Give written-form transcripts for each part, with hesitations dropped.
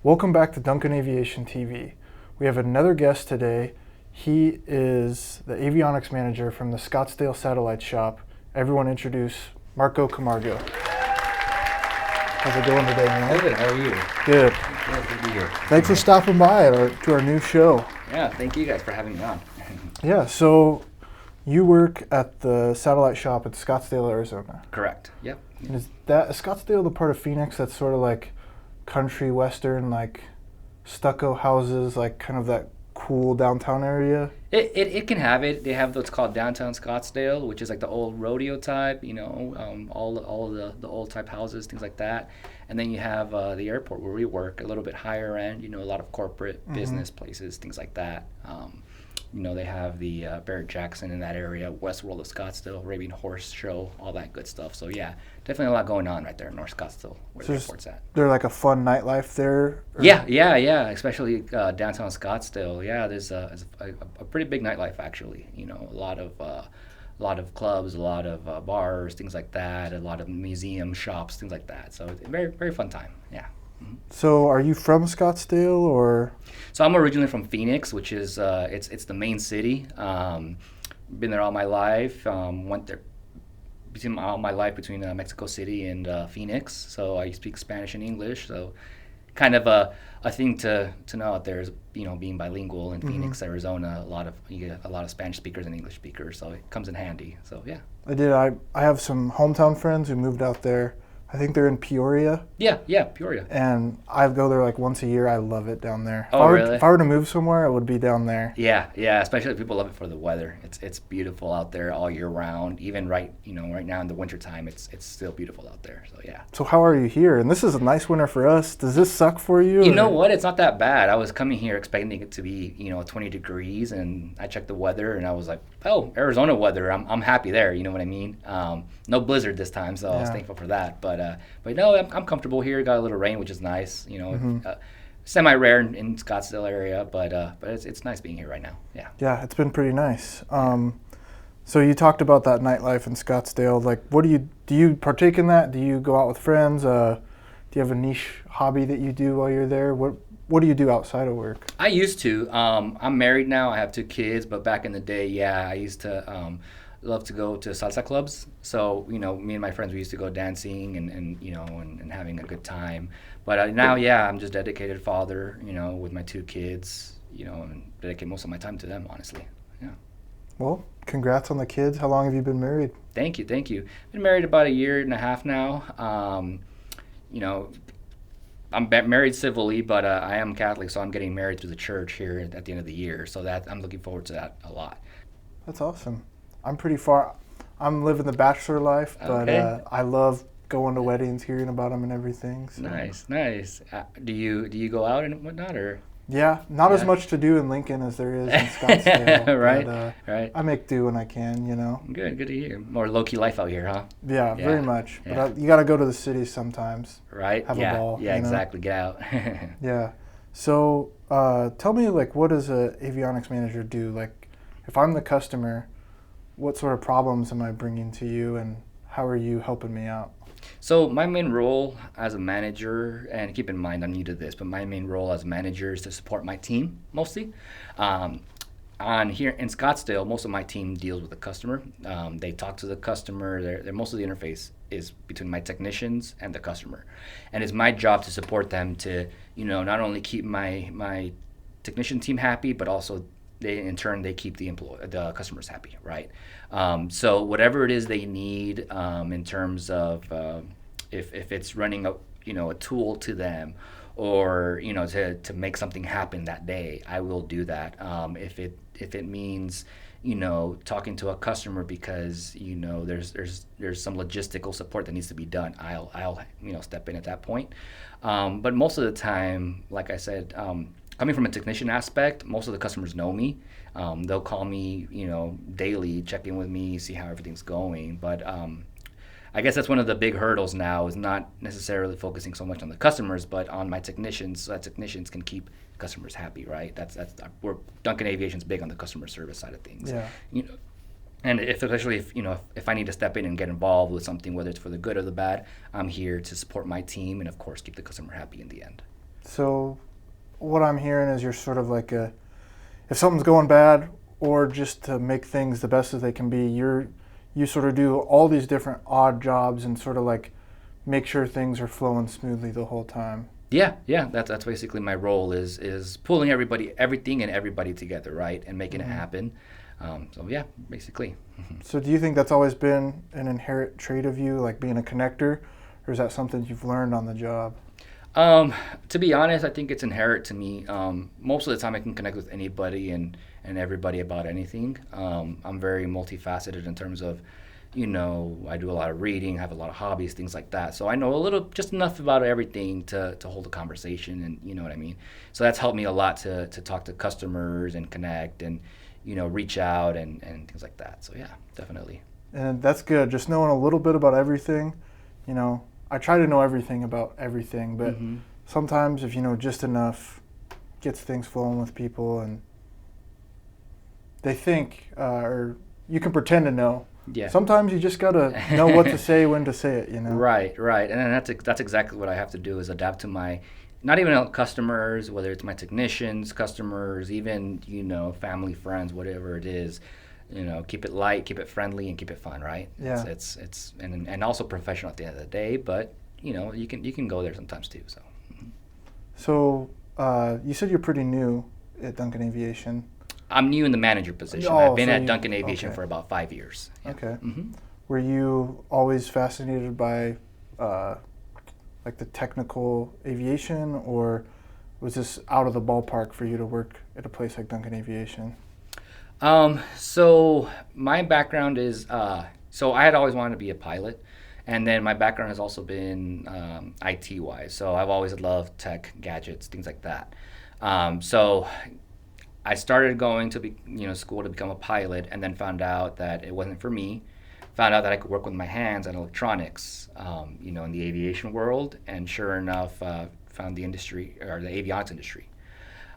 Welcome back to Duncan Aviation TV. We have another guest today. He is the avionics manager from the Scottsdale Satellite Shop. Everyone introduce Marko Camargo. How's it going today, man? Good, how are you? Good. Good to be here. Thanks for stopping by to our new show. Yeah, thank you guys for having me on. Yeah, so you work at the satellite shop in Scottsdale, Arizona. Correct, yep. And is Scottsdale the part of Phoenix that's sort of like country western, like stucco houses, like kind of that cool downtown area? It can have it. They have what's called downtown Scottsdale, which is like the old rodeo type, all the old type houses, things like that. And then you have the airport where we work, a little bit higher end, a lot of corporate business places, things like that. They have the Barrett Jackson in that area, Westworld of Scottsdale, Arabian Horse Show, all that good stuff. So yeah, definitely a lot going on right there in North Scottsdale, where the airport's at. There like a fun nightlife there? Yeah, especially downtown Scottsdale. Yeah, there's a pretty big nightlife actually. A lot of clubs, a lot of bars, things like that, a lot of museum shops, things like that. So it's a very, very fun time. Yeah. So are you from Scottsdale or? So I'm originally from Phoenix, which is it's the main city. Been there all my life. Went there all my life between Mexico City and Phoenix. So I speak Spanish and English. So kind of a thing to know out there is being bilingual in Phoenix, Arizona. You get a lot of Spanish speakers and English speakers. So it comes in handy. So yeah. I have some hometown friends who moved out there. I think they're in Peoria. Yeah, Peoria. And I go there like once a year. I love it down there. Really? If I were to move somewhere, it would be down there. Yeah. Especially people love it for the weather. It's beautiful out there all year round. Even right now in the wintertime, it's still beautiful out there. So yeah. So how are you here? And this is a nice winter for us. Does this suck for you? You know what? It's not that bad. I was coming here expecting it to be 20 degrees, and I checked the weather, and I was like, oh, Arizona weather. I'm happy there. You know what I mean? No blizzard this time, so I was thankful for that. But no, I'm comfortable here. Got a little rain, which is nice. Semi-rare in Scottsdale area, but it's nice being here right now. Yeah. Yeah, it's been pretty nice. So you talked about that nightlife in Scottsdale. Like, what do you partake in that? Do you go out with friends? Do you have a niche hobby that you do while you're there? What do you do outside of work? I used to. I'm married now. I have 2 kids, but back in the day, yeah, I used to. Love to go to salsa clubs. So, me and my friends, we used to go dancing and having a good time. But now, yeah, I'm just dedicated father, with my 2 kids, and dedicate most of my time to them, honestly. Yeah. Well, congrats on the kids. How long have you been married? Thank you. Been married about a year and a half now. I'm married civilly, but I am Catholic, so I'm getting married through the church here at the end of the year. So that I'm looking forward to that a lot. That's awesome. I'm pretty far. I'm living the bachelor life, but I love going to weddings, hearing about them and everything. So. Nice. Do you go out and whatnot, or? Yeah, not as much to do in Lincoln as there is in Scottsdale. Right. Right. I make do when I can, Good to hear. More low-key life out here, huh? Yeah, very much. Yeah. But you got to go to the city sometimes. Right. Have a ball. Yeah, exactly. Get out. Yeah. So tell me, what does a avionics manager do? Like, if I'm the customer, what sort of problems am I bringing to you, and how are you helping me out? So my main role as a manager, and keep in mind I'm new to this, but my main role as a manager is to support my team mostly. On here in Scottsdale, most of my team deals with the customer. They talk to the customer. They're most of the interface is between my technicians and the customer, and it's my job to support them to not only keep my technician team happy, but also they keep the customers happy, right? So whatever it is they need in terms of if it's running a tool to them, or to make something happen that day, I will do that. If it means talking to a customer because there's some logistical support that needs to be done, I'll step in at that point. But most of the time, like I said, coming from a technician aspect, most of the customers know me. They'll call me, daily, check in with me, see how everything's going. But I guess that's one of the big hurdles now, is not necessarily focusing so much on the customers, but on my technicians, so that technicians can keep customers happy, right? That's where Duncan Aviation's big on the customer service side of things. Yeah. And especially if I need to step in and get involved with something, whether it's for the good or the bad, I'm here to support my team and, of course, keep the customer happy in the end. So what I'm hearing is you're sort of like if something's going bad, or just to make things the best as they can be, you sort of do all these different odd jobs and sort of like make sure things are flowing smoothly the whole time. Yeah. That's basically my role is pulling everything and everybody together, right, and making it happen. So yeah, basically. So do you think that's always been an inherent trait of you, like being a connector, or is that something you've learned on the job? To be honest, I think it's inherent to me. Most of the time, I can connect with anybody and everybody about anything. I'm very multifaceted in terms of, I do a lot of reading, have a lot of hobbies, things like that. So I know just enough about everything to hold a conversation, and you know what I mean. So that's helped me a lot to talk to customers and connect and, reach out and things like that. So yeah, definitely. And that's good. Just knowing a little bit about everything, I try to know everything about everything, but sometimes if you know just enough, gets things flowing with people, and they think, or you can pretend to know. Yeah. Sometimes you just gotta know what to say, when to say it. Right. And then that's exactly what I have to do, is adapt to my, not even customers, whether it's my technicians, customers, even family, friends, whatever it is. Keep it light, keep it friendly, and keep it fun, right? Yeah. It's and also professional at the end of the day, but you can go there sometimes too. So. So you said you're pretty new at Duncan Aviation. I'm new in the manager position. Oh, I've been so at Duncan Aviation okay. for about 5 years. Yeah. Okay. Were you always fascinated by like the technical aviation, or was this out of the ballpark for you to work at a place like Duncan Aviation? So my background is, so I had always wanted to be a pilot, and then my background has also been IT wise. So I've always loved tech, gadgets, things like that. So I started going to school to become a pilot, and then found out that it wasn't for me. Found out that I could work with my hands and electronics, in the aviation world, and sure enough, found the industry, or the avionics industry.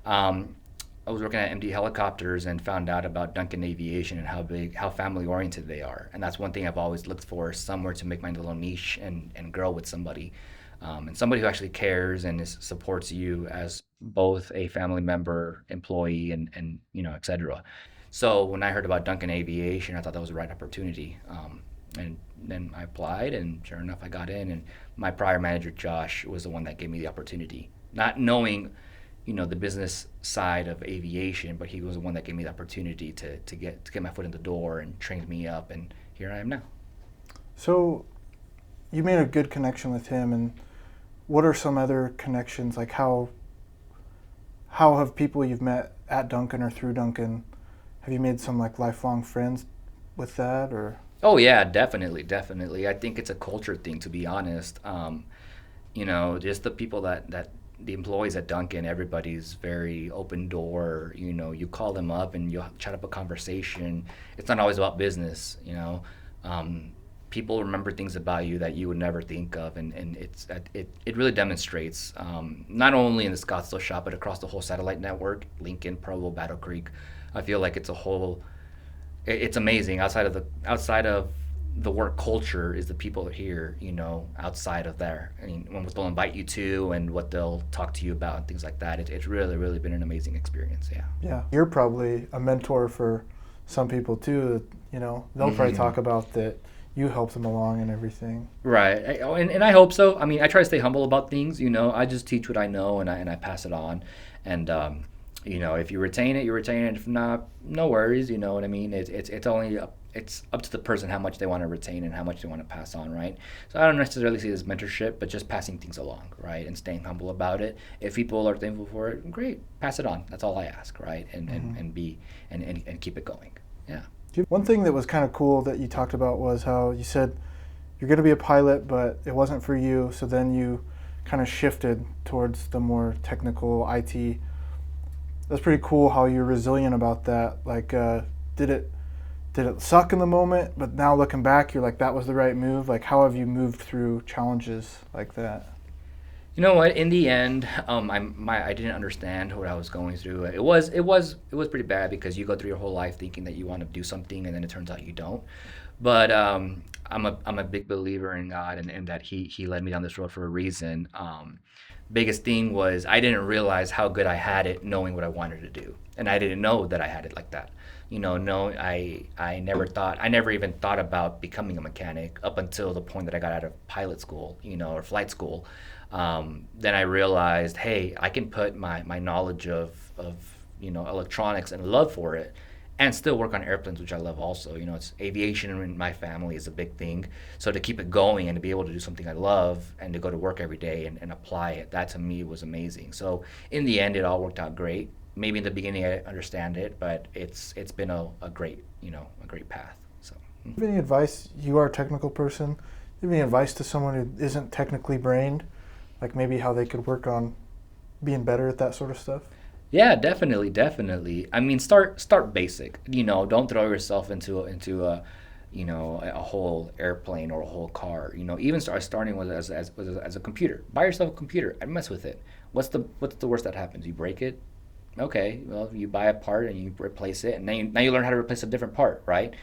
I was working at MD Helicopters and found out about Duncan Aviation and how family oriented they are. And that's one thing I've always looked for, somewhere to make my little niche and grow with somebody. And somebody who actually cares and supports you as both a family member, employee, and et cetera. So when I heard about Duncan Aviation, I thought that was the right opportunity. And then I applied, and sure enough, I got in. And my prior manager, Josh, was the one that gave me the opportunity, not knowing the business side of aviation, but he was the one that gave me the opportunity to get my foot in the door and trained me up, and here I am now. So you made a good connection with him, and what are some other connections? Like how have people you've met at Duncan or through Duncan, have you made some like lifelong friends with that, or? Oh yeah, definitely. I think it's a culture thing, to be honest. Just the people that the employees at Duncan, everybody's very open door. You call them up and you chat up a conversation. It's not always about business. People remember things about you that you would never think of, and it really demonstrates, not only in the Scottsdale shop, but across the whole satellite network, Lincoln, Provo, Battle Creek. I feel like it's amazing. Outside of the work culture is the people here, outside of there. I mean, what they'll invite you to and what they'll talk to you about and things like that. It's really, really been an amazing experience. Yeah. Yeah. You're probably a mentor for some people too. They'll probably talk about that you helped them along and everything. Right. And I hope so. I mean, I try to stay humble about things. I just teach what I know, and I pass it on. And if you retain it, you retain it. If not, no worries. You know what I mean? It's up to the person how much they want to retain and how much they want to pass on, right? So I don't necessarily see it as mentorship, but just passing things along, right? And staying humble about it. If people are thankful for it, great, pass it on. That's all I ask, right? And keep it going. Yeah. One thing that was kind of cool that you talked about was how you said you're going to be a pilot, but it wasn't for you. So then you kind of shifted towards the more technical IT. That's pretty cool how you're resilient about that. Like, did it suck in the moment, but now looking back, you're like, that was the right move? Like, how have you moved through challenges like that? You know what? In the end, I didn't understand what I was going through. It was pretty bad, because you go through your whole life thinking that you want to do something, and then it turns out you don't. But I'm a big believer in God, and that He led me down this road for a reason. biggest thing was I didn't realize how good I had it knowing what I wanted to do. And I didn't know that I had it like that. No, I never even thought about becoming a mechanic up until the point that I got out of pilot school, or flight school. Then I realized, hey, I can put my knowledge of electronics and love for it and still work on airplanes, which I love also. It's aviation in my family is a big thing. So to keep it going and to be able to do something I love and to go to work every day and apply it, that to me was amazing. So in the end, it all worked out great. Maybe in the beginning I understand it, but it's been a great, a great path. So. Do you have any advice? You are a technical person. Do you have any advice to someone who isn't technically brained, like maybe how they could work on being better at that sort of stuff? Yeah, definitely. I mean, start basic. Don't throw yourself into a whole airplane or a whole car. Even starting with as a computer. Buy yourself a computer and mess with it. What's the worst that happens? You break it. Okay, well, you buy a part and you replace it, and now you learn how to replace a different part, right?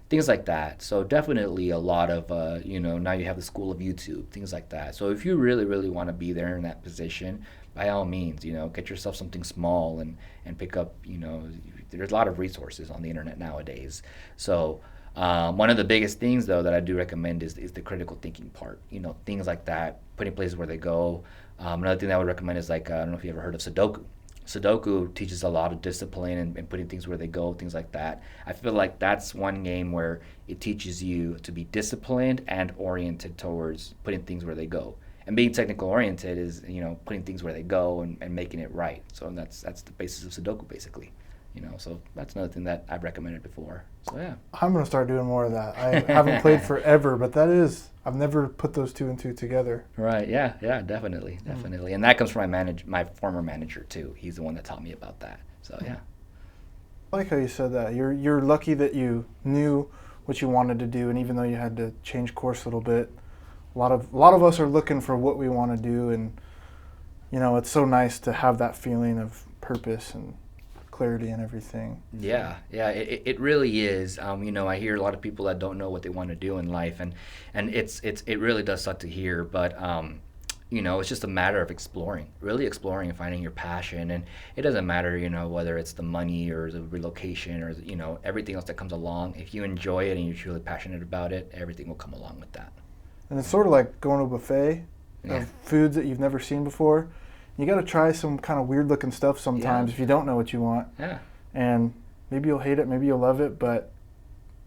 Things like that. So definitely a lot of now you have the school of YouTube, things like that. So if you really want to be there in that position, by all means, get yourself something small and pick up, there's a lot of resources on the internet nowadays. So one of the biggest things though that I do recommend is the critical thinking part, things like that, putting places where they go. Another thing that I would recommend is I don't know if you ever heard of Sudoku. Sudoku teaches a lot of discipline and putting things where they go, things like that. I feel like that's one game where it teaches you to be disciplined and oriented towards putting things where they go. And being technical oriented is, putting things where they go and making it right. So that's the basis of Sudoku, basically. So that's another thing that I've recommended before. So yeah. I'm going to start doing more of that. I haven't played forever, but I've never put those two and two together. Right, yeah, definitely. And that comes from my former manager too. He's the one that taught me about that. So yeah. I like how you said that. You're lucky that you knew what you wanted to do, and even though you had to change course a little bit, a lot of us are looking for what we want to do, and it's so nice to have that feeling of purpose and clarity and everything. Yeah, it really is. I hear a lot of people that don't know what they want to do in life, and it really does suck to hear, but it's just a matter of really exploring and finding your passion, and it doesn't matter, whether it's the money or the relocation or everything else that comes along. If you enjoy it and you're truly passionate about it, everything will come along with that. And it's sort of like going to a buffet of foods that you've never seen before. You got to try some kind of weird looking stuff sometimes if you don't know what you want. Yeah. And maybe you'll hate it, maybe you'll love it, but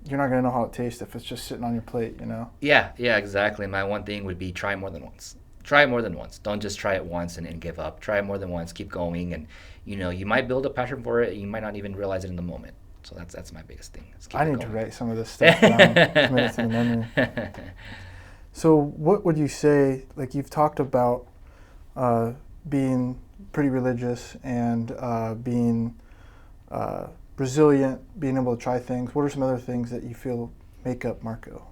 you're not going to know how it tastes if it's just sitting on your plate, Yeah, exactly. My one thing would be try more than once. Try it more than once. Don't just try it once and give up. Try it more than once. Keep going, and you might build a passion for it. You might not even realize it in the moment. So that's my biggest thing. I need to write some of this stuff down. Commit it to the memory. So what would you say, like you've talked about being pretty religious and being resilient, being able to try things. What are some other things that you feel make up Marko?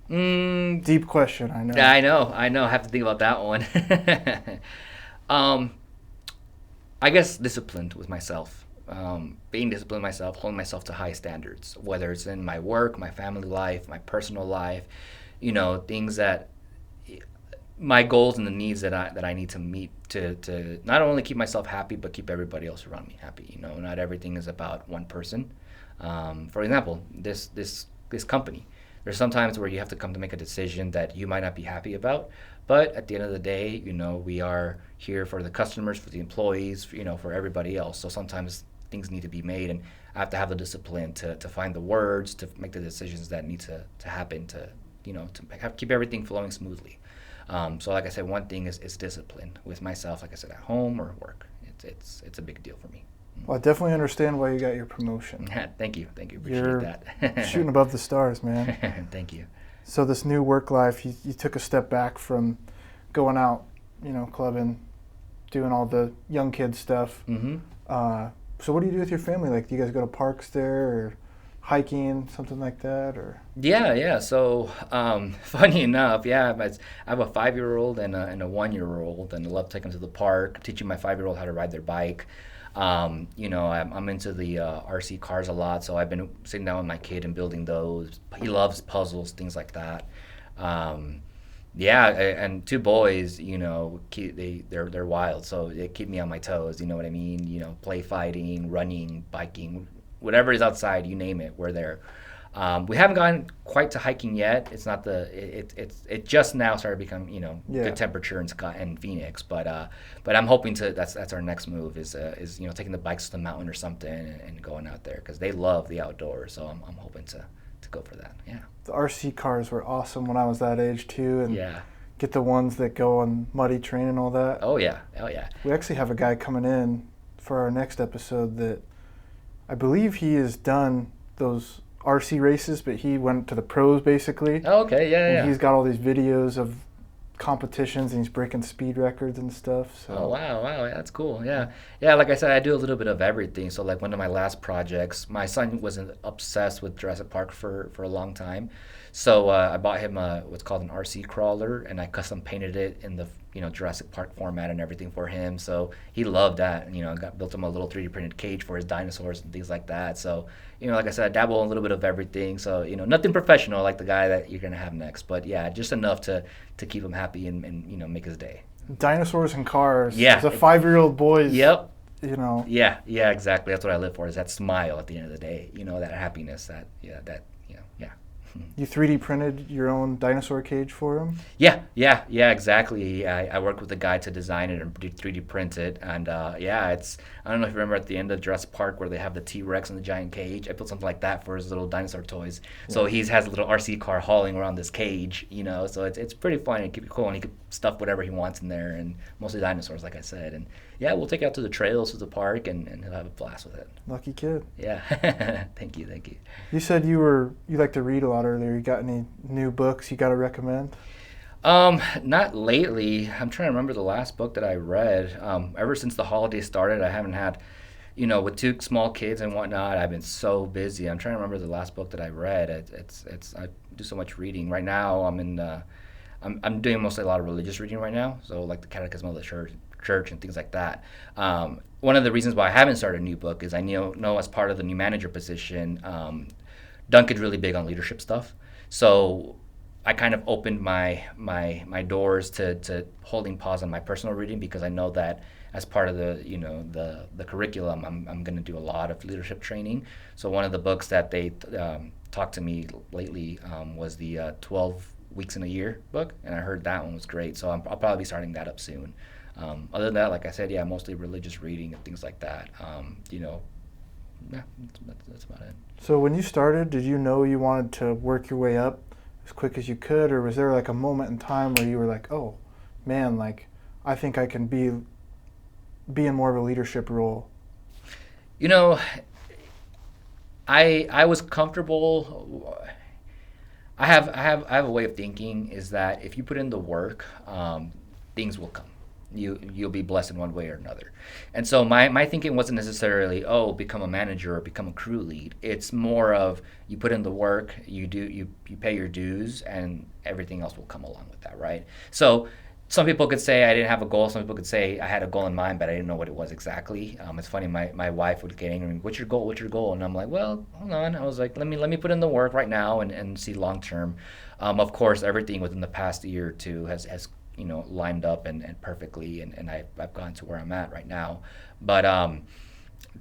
Deep question, I know. I know. I have to think about that one. I guess disciplined with myself. Being disciplined myself, holding myself to high standards, whether it's in my work, my family life, my personal life, things that my goals and the needs that I need to meet to not only keep myself happy, but keep everybody else around me happy. Not everything is about one person. For example, this company. There's some times where you have to come to make a decision that you might not be happy about, but at the end of the day, we are here for the customers, for the employees, for everybody else. So sometimes things need to be made, and I have to have the discipline to find the words, to make the decisions that need to happen, to keep everything flowing smoothly. So like I said, one thing is discipline with myself, like I said, at home or work. It's a big deal for me. Well, I definitely understand why you got your promotion. Thank you. Appreciate You're that. shooting above the stars, man. Thank you. So this new work life, you took a step back from going out, clubbing, doing all the young kid stuff. Mm-hmm. So what do you do with your family? Like, do you guys go to parks there, or hiking, something like that, or? Yeah. So, funny enough, I have a 5-year-old and a 1-year-old, and I love taking them to the park, teaching my 5-year-old how to ride their bike. I'm into the RC cars a lot, so I've been sitting down with my kid and building those. He loves puzzles, things like that. Yeah, and two boys, they're wild, so they keep me on my toes. You know what I mean? Play fighting, running, biking, whatever is outside, you name it, we're there. We haven't gone quite to hiking yet. It's not it just now started becoming Yeah. good temperature in Scott and Phoenix, but I'm hoping to that's our next move is taking the bikes to the mountain or something and going out there because they love the outdoors. So I'm hoping to go for that. Yeah. The RC cars were awesome when I was that age too, and Yeah. get the ones that go on muddy terrain and all that. Oh yeah. Oh yeah. We actually have a guy coming in for our next episode that I believe he has done those RC races, but he went to the pros basically. Oh, okay. Yeah. And Yeah. he's got all these videos of competitions and he's breaking speed records and stuff. So Oh wow, yeah, that's cool. Yeah. Like I said, I do a little bit of everything. So like one of my last projects, my son wasn't obsessed with Jurassic Park for a long time, so I bought him what's called an RC crawler, and I custom painted it in the Jurassic Park format and everything for him. So he loved that. And, built him a little 3D printed cage for his dinosaurs and things like that. So like I said, I dabble in a little bit of everything. So nothing professional like the guy that you're gonna have next, but yeah, just enough to keep him happy and make his day. dinosaurs and cars. Yeah. As a 5-year-old boy. Yep. Yeah. Yeah, exactly. That's what I live for, is that smile at the end of the day. That happiness, yeah. You 3D printed your own dinosaur cage for him? Yeah, exactly. I worked with a guy to design it and 3D print it. And it's, I don't know if you remember at the end of Jurassic Park where they have the T-Rex in the giant cage. I built something like that for his little dinosaur toys. So he has a little RC car hauling around this cage, so it's pretty fun and keep it cool. And he could stuff whatever he wants in there, and mostly dinosaurs, like I said. And yeah, we'll take it out to the trails of the park and he'll have a blast with it. Lucky kid. Yeah. Thank you. You said you like to read a lot earlier. You got any new books you got to recommend? Not lately. I'm trying to remember the last book that I read. Ever since the holidays started, I haven't had, with two small kids and whatnot, I've been so busy. I'm trying to remember the last book that I read. I do so much reading. Right now, I'm doing mostly a lot of religious reading right now. So like the Catechism of the Church and things like that. One of the reasons why I haven't started a new book is I know as part of the new manager position, Duncan's really big on leadership stuff. So I kind of opened my doors to holding pause on my personal reading, because I know that as part of the curriculum, I'm going to do a lot of leadership training. So one of the books that they talked to me lately was the 12 Weeks in a Year book, and I heard that one was great. So I'll probably be starting that up soon. Other than that, like I said, yeah, mostly religious reading and things like that. Yeah, that's about it. So when you started, did you know you wanted to work your way up as quick as you could, or was there like a moment in time where you were like, oh man, like I think I can be in more of a leadership role? I was comfortable. I have a way of thinking, is that if you put in the work, things will come. You'll be blessed in one way or another. And so my thinking wasn't necessarily, become a manager or become a crew lead. It's more of, you put in the work, you pay your dues, and everything else will come along with that, right? So some people could say I didn't have a goal. Some people could say I had a goal in mind, but I didn't know what it was exactly. It's funny, my wife would get angry, what's your goal? And I'm like, well, hold on. I was like, let me put in the work right now and see long term. Of course, everything within the past year or two has lined up and perfectly, and I've gone to where I'm at right now. But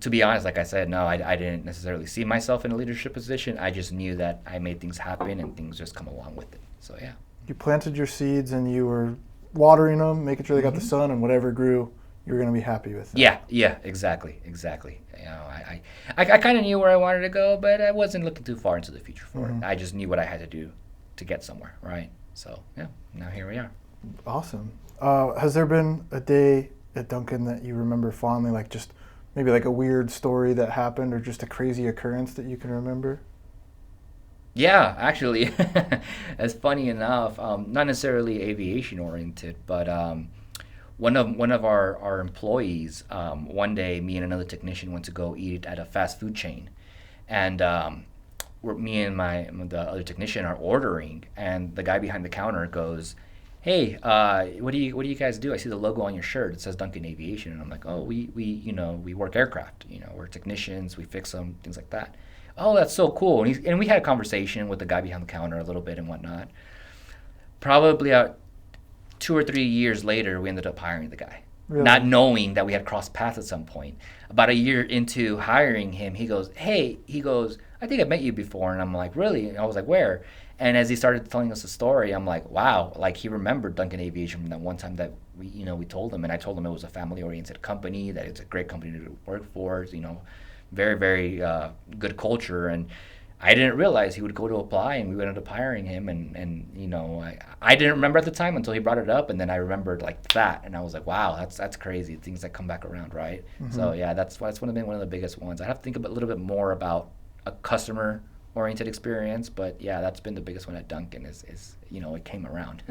to be honest, like I said, no, I didn't necessarily see myself in a leadership position. I just knew that I made things happen and things just come along with it. So yeah. You planted your seeds and you were watering them, making sure they got the sun, and whatever grew, you were going to be happy with it. Yeah, exactly. I kind of knew where I wanted to go, but I wasn't looking too far into the future for it. I just knew what I had to do to get somewhere, right? So yeah, now here we are. Awesome. Has there been a day at Duncan that you remember fondly, like just maybe like a weird story that happened or just a crazy occurrence that you can remember? Yeah, actually, as funny enough, not necessarily aviation oriented, but one of our employees, one day, me and another technician went to go eat at a fast food chain, and me and the other technician are ordering, and the guy behind the counter goes, "Hey, what do you guys do? I see the logo on your shirt. It says Duncan Aviation." And I'm like, "Oh, we work aircraft. We're technicians. We fix them, things like that." "Oh, that's so cool." And we had a conversation with the guy behind the counter a little bit and whatnot. probably 2 or 3 years later, we ended up hiring the guy. Really? Not knowing that we had crossed paths at some point. About a year into hiring him, he goes, "Hey," he goes, "I think I've met you before." And I'm like, "Really?" And I was like, "Where?" And as he started telling us the story, I'm like, "Wow!" Like he remembered Duncan Aviation from that one time that we told him, and I told him it was a family-oriented company, that it's a great company to work for, very, very good culture. And I didn't realize he would go to apply, and we ended up hiring him. I didn't remember at the time until he brought it up, and then I remembered like that, and I was like, wow, that's crazy. Things that come back around, right? Mm-hmm. So yeah, that's one of the biggest ones. I have to think a little bit more about a customer-oriented experience, but yeah, that's been the biggest one at Duncan. Is it came around.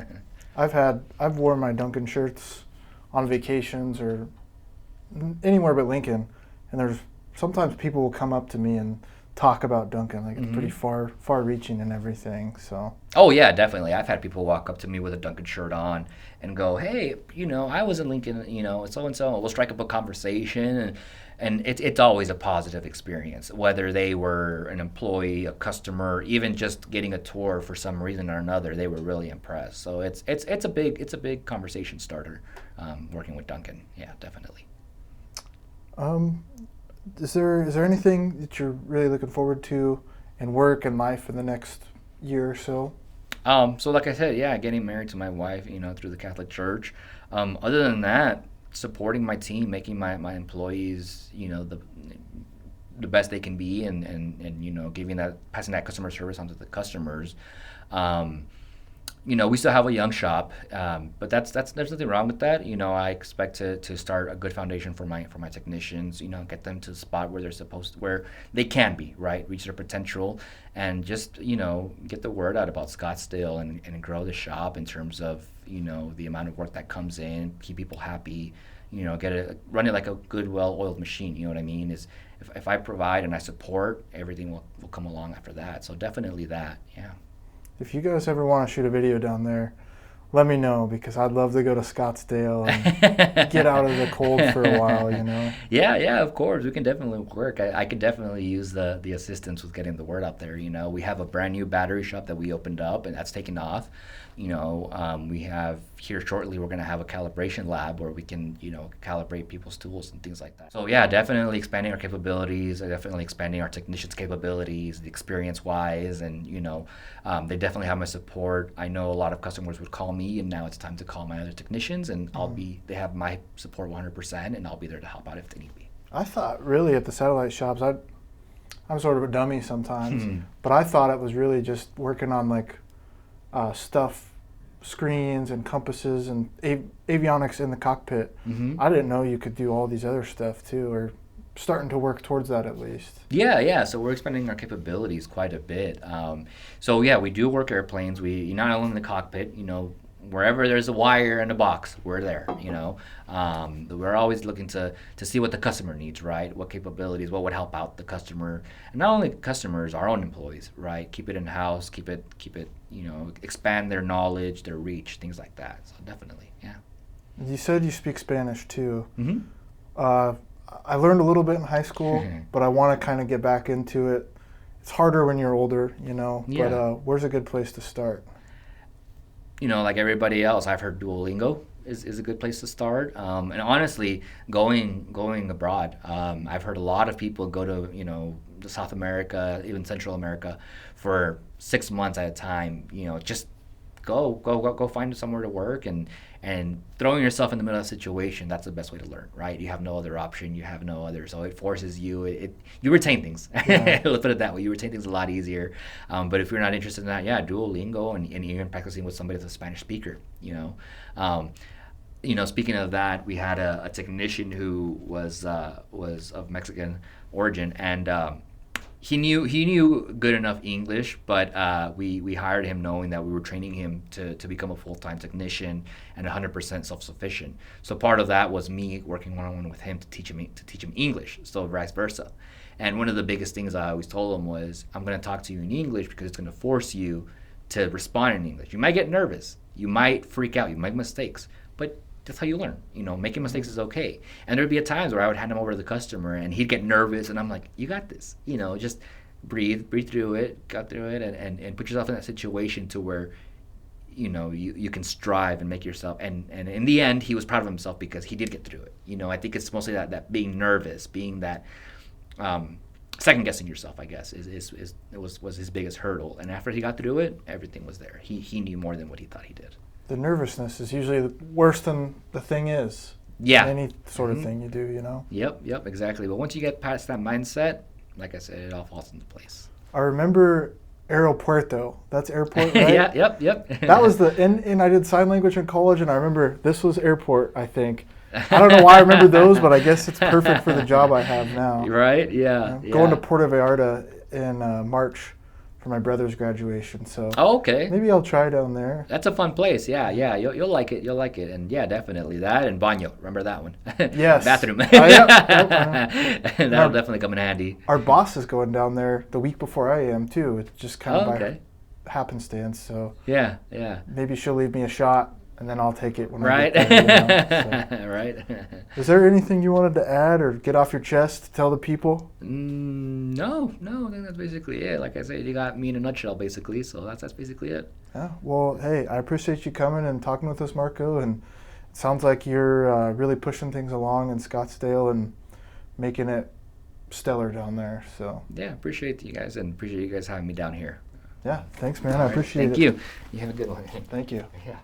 I've worn my Duncan shirts on vacations or anywhere but Lincoln, and there's sometimes people will come up to me and talk about Duncan, like it's pretty far-reaching and everything. So. Oh yeah, definitely. I've had people walk up to me with a Duncan shirt on and go, "Hey, I was in Lincoln, so and so." We'll strike up a conversation, and it's always a positive experience, whether they were an employee, a customer, even just getting a tour for some reason or another. They were really impressed. So it's a big conversation starter, working with Duncan. Yeah, definitely. Is there anything that you're really looking forward to in work and life in the next year or so? So like I said, yeah, getting married to my wife, through the Catholic Church. Other than that, supporting my team, making my employees, the best they can be, and passing that customer service on to the customers. We still have a young shop, but there's nothing wrong with that. I expect to start a good foundation for my technicians. Get them to the spot where where they can be, right, reach their potential, and just get the word out about Scottsdale and grow the shop in terms of the amount of work that comes in, keep people happy. Run it like a good, well-oiled machine. You know what I mean? Is if I provide and I support, everything will come along after that. So definitely that, yeah. If you guys ever want to shoot a video down there, let me know, because I'd love to go to Scottsdale and get out of the cold for a while, Yeah, of course. We can definitely work. I could definitely use the assistance with getting the word out there. We have a brand new battery shop that we opened up, and that's taken off. We have here shortly, we're going to have a calibration lab where we can, calibrate people's tools and things like that. So yeah, definitely expanding our capabilities, definitely expanding our technicians' capabilities, the experience-wise, and, they definitely have my support. I know a lot of customers would call me, and now it's time to call my other technicians, and they have my support 100%, and I'll be there to help out if they need me. I thought really at the satellite shops, I'm sort of a dummy sometimes, but I thought it was really just working on like stuff, screens and compasses and avionics in the cockpit. I didn't know you could do all these other stuff too, or starting to work towards that at least. Yeah. So we're expanding our capabilities quite a bit. So yeah, we do work airplanes. We not only in the cockpit, wherever there's a wire and a box, we're there. We're always looking to see what the customer needs, right? What capabilities, what would help out the customer, and not only customers, our own employees, right? Keep it in house, keep it. Expand their knowledge, their reach, things like that. So definitely, yeah. You said you speak Spanish too. I learned a little bit in high school, but I want to kind of get back into it. It's harder when you're older, Yeah. But where's a good place to start? Like everybody else, I've heard Duolingo is a good place to start. And honestly, going abroad, I've heard a lot of people go to South America, even Central America, for 6 months at a time. Just go find somewhere to work, and throwing yourself in the middle of a situation. That's the best way to learn, right? You have no other option. You have no other. So it forces you. You retain things. Yeah. Let's put it that way. You retain things a lot easier. But if you're not interested in that, yeah, Duolingo, and even practicing with somebody that's a Spanish speaker. Speaking of that, we had a technician who was of Mexican origin, and he knew good enough English, but we hired him knowing that we were training him to become a full-time technician and 100% self-sufficient. So part of that was me working one-on-one with him to teach him English, so vice versa. And one of the biggest things I always told him was, I'm going to talk to you in English because it's going to force you to respond in English. You might get nervous, you might freak out, you might make mistakes, but that's how you learn. Making mistakes is okay. And there'd be at times where I would hand him over to the customer, and he'd get nervous, and I'm like, you got this. Just breathe through it, got through it, and put yourself in that situation to where, you can strive and make yourself. And in the end, he was proud of himself because he did get through it. I think it's mostly that being nervous, being that second guessing yourself, I guess, was his biggest hurdle. And after he got through it, everything was there. He knew more than what he thought he did. The nervousness is usually worse than the thing is. Yeah. Any sort of thing you do, Yep, exactly. But once you get past that mindset, like I said, it all falls into place. I remember Aeropuerto. That's airport, right? Yeah, yep. That was and I did sign language in college, and I remember this was airport, I think. I don't know why I remember those, but I guess it's perfect for the job I have now. Right, yeah. Going to Puerto Vallarta in March for my brother's graduation, so okay. Maybe I'll try down there. That's a fun place, yeah. You'll like it, and yeah, definitely that and baño. Remember that one? Yes. Bathroom. Yep. That'll definitely come in handy. Our boss is going down there the week before I am too. It's just kind of by happenstance, so yeah. Maybe she'll leave me a shot, and then I'll take it when right. I get there. So. Right. Is there anything you wanted to add or get off your chest to tell the people? No. I think that's basically it. Like I said, you got me in a nutshell, basically. So that's basically it. Yeah. Well, hey, I appreciate you coming and talking with us, Marko. And it sounds like you're really pushing things along in Scottsdale and making it stellar down there. So yeah, appreciate you guys and appreciate you guys having me down here. Yeah. Thanks, man. I appreciate it. Thank you. You have a good one. Thank you. Yeah.